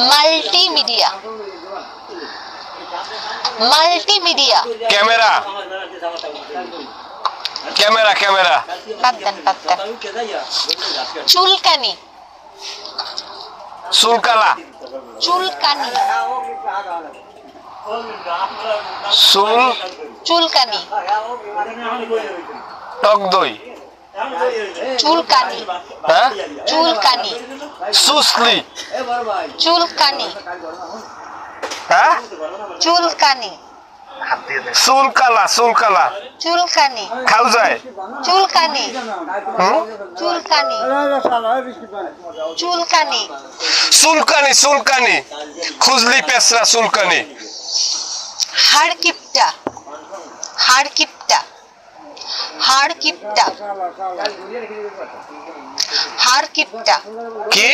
Multimedia. Multimedia. Camera. Camera camera. বাদ দেন। চুলকানি। চুলকালা। চুলকানি। চুলকানি। টক দই। চুলকানি। হ্যাঁ, চুলকানি। সুসলি। চুলকানি। হ্যাঁ, চুলকানি। চুলকালা। চুলকালা চুলকানি। খাও যায়। চুলকানি। হুম? চুলকানি। চুলকানি। চুলকানি। চুলকানি খুজলি পেছরা চুলকানি। হাড়কিপ্টা। হাড়কিপ্টা। হাড়কিপ্টা। হাড়কিপ্টা। কি?